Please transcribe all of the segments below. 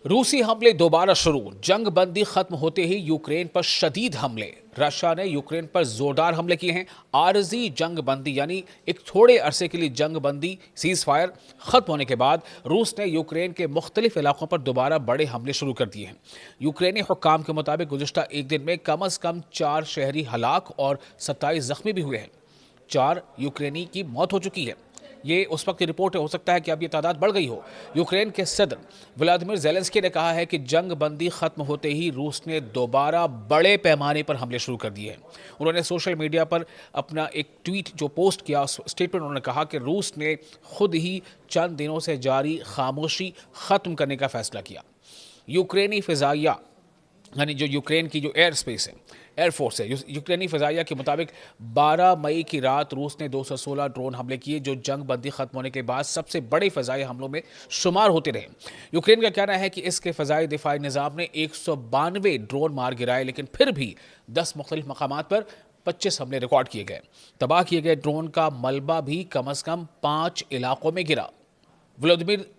रूसी हमले दोबारा शुरू। जंग बंदी खत्म होते ही यूक्रेन पर शदीद हमले। रशिया ने यूक्रेन पर जोरदार हमले किए हैं। आरजी जंग बंदी यानी एक थोड़े अरसे के लिए जंग बंदी सीज फायर खत्म होने के बाद रूस ने यूक्रेन के मुख्तलिफ इलाकों पर दोबारा बड़े हमले शुरू कर दिए हैं। यूक्रेनी हुक्काम के मुताबिक गुज़िश्ता एक दिन में कम अज कम 4 शहरी हलाक और 27 जख्मी भी हुए हैं। 4 यूक्रेनी की मौत हो चुकी है। ये उस वक्त की रिपोर्ट है, हो सकता है कि अब ये तादाद बढ़ गई हो। यूक्रेन के सदर व्लादिमीर ज़ेलेंस्की ने कहा है कि जंग बंदी खत्म होते ही रूस ने दोबारा बड़े पैमाने पर हमले शुरू कर दिए हैं। उन्होंने सोशल मीडिया पर अपना एक ट्वीट जो पोस्ट किया, उस स्टेटमेंट उन्होंने कहा कि रूस ने खुद ही चंद दिनों से जारी खामोशी खत्म करने का फैसला किया। यूक्रेनी फ़िज़ाइया यानी जो यूक्रेन की जो एयर स्पेस है, एयरफोर्स है, यूक्रेनी फ़िज़ाइया के मुताबिक 12 मई की रात रूस ने 216 ड्रोन हमले किए, जो जंग बंदी खत्म होने के बाद सबसे बड़े फ़िज़ाई हमलों में शुमार होते रहे। यूक्रेन का कहना है कि इसके फ़िज़ाई दिफाई निज़ाम ने 192 ड्रोन मार गिराए, लेकिन फिर भी 10 मुख्तलिफ मकामात पर 25 हमले रिकॉर्ड किए गए। तबाह किए गए ड्रोन का मलबा भी कम अज़ कम 5 इलाकों में गिरा। व्लादिमीर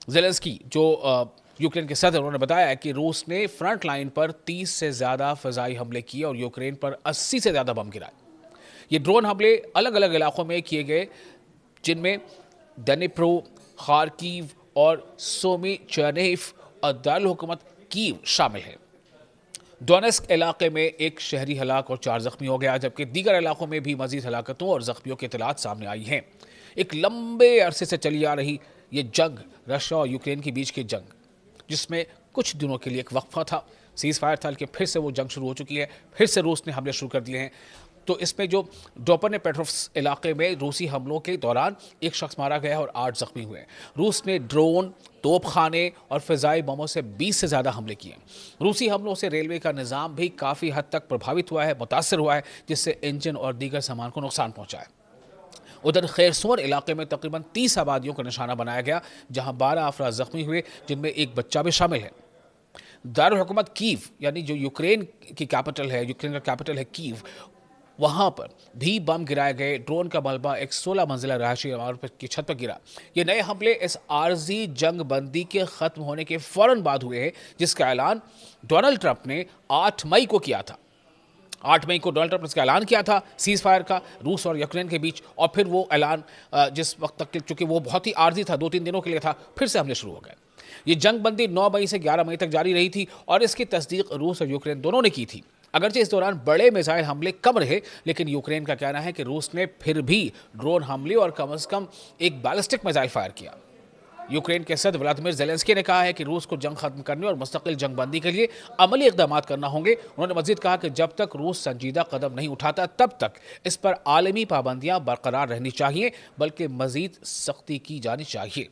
ज़ेलेंस्की जो यूक्रेन के सदर, उन्होंने बताया कि रूस ने फ्रंट लाइन पर 30 से ज़्यादा फ़िज़ाई हमले किए और यूक्रेन पर 80 से ज़्यादा बम गिराए। ये ड्रोन हमले अलग अलग इलाकों में किए गए, जिनमें डनिप्रो, खार्किव और सोमी चर्नेफ और दारुल हुकूमत कीव शामिल है। डोनेस्क इलाके में एक शहरी हलाक और 4 जख्मी हो गया, जबकि दीगर इलाकों में भी मजीद हलाकतों और जख्मियों की इतलात सामने आई हैं। एक लंबे अरसे से चली आ रही ये जंग, रशिया और यूक्रेन के बीच की जंग, जिसमें कुछ दिनों के लिए एक वक्फा था, सीज फायर था, लेकिन फिर से वो जंग शुरू हो चुकी है। फिर से रूस ने हमले शुरू कर दिए हैं। तो इसमें जो डोपनेपेट्रोव्स्क इलाके में रूसी हमलों के दौरान एक शख्स मारा गया और 8 जख्मी हुए। रूस ने ड्रोन, तोपखाने और फ़िज़ाई बमों से 20 से ज़्यादा हमले किए। रूसी हमलों से रेलवे का निज़ाम भी काफ़ी हद तक प्रभावित हुआ है, मुतासर हुआ है, जिससे इंजन और दीगर सामान को नुकसान पहुँचा है। उधर खैरसोन इलाके में तकरीबन 30 आबादियों का निशाना बनाया गया, जहां 12 अफराद जख्मी हुए, जिनमें एक बच्चा भी शामिल है। दारुल हुकूमत कीव यानी जो यूक्रेन की कैपिटल है, यूक्रेन का कैपिटल है कीव, वहां पर भी बम गिराए गए। ड्रोन का मलबा एक 16 मंजिला रहायशी इमारत की छत पर गिरा। ये नए हमले इस आर्जी जंग बंदी के खत्म होने के फौरन बाद हुए हैं, जिसका ऐलान डोनाल्ड ट्रंप ने 8 मई को किया था। 8 मई को डोनाल्ड ट्रंप ने इसका ऐलान किया था सीज फायर का रूस और यूक्रेन के बीच, और फिर वो ऐलान जिस वक्त तक, चूंकि वो बहुत ही आर्जी था, 2-3 दिनों के लिए था, फिर से हमले शुरू हो गए। ये जंग बंदी 9 मई से 11 मई तक जारी रही थी और इसकी तस्दीक रूस और यूक्रेन दोनों ने की थी। अगरचे इस दौरान बड़े मिसाइल हमले कम रहे, लेकिन यूक्रेन का कहना है कि रूस ने फिर भी ड्रोन हमले और कम से कम एक बैलिस्टिक मिसाइल फायर किया। यूक्रेन के सदर व्लादिमीर ज़ेलेंस्की ने कहा है कि रूस को जंग खत्म करने और मुस्तकिल जंग बंदी के लिए अमली इक़दाम करना होंगे। उन्होंने मज़ीद कहा कि जब तक रूस संजीदा कदम नहीं उठाता, तब तक इस पर आलमी पाबंदियां बरकरार रहनी चाहिए, बल्कि मज़ीद सख्ती की जानी चाहिए।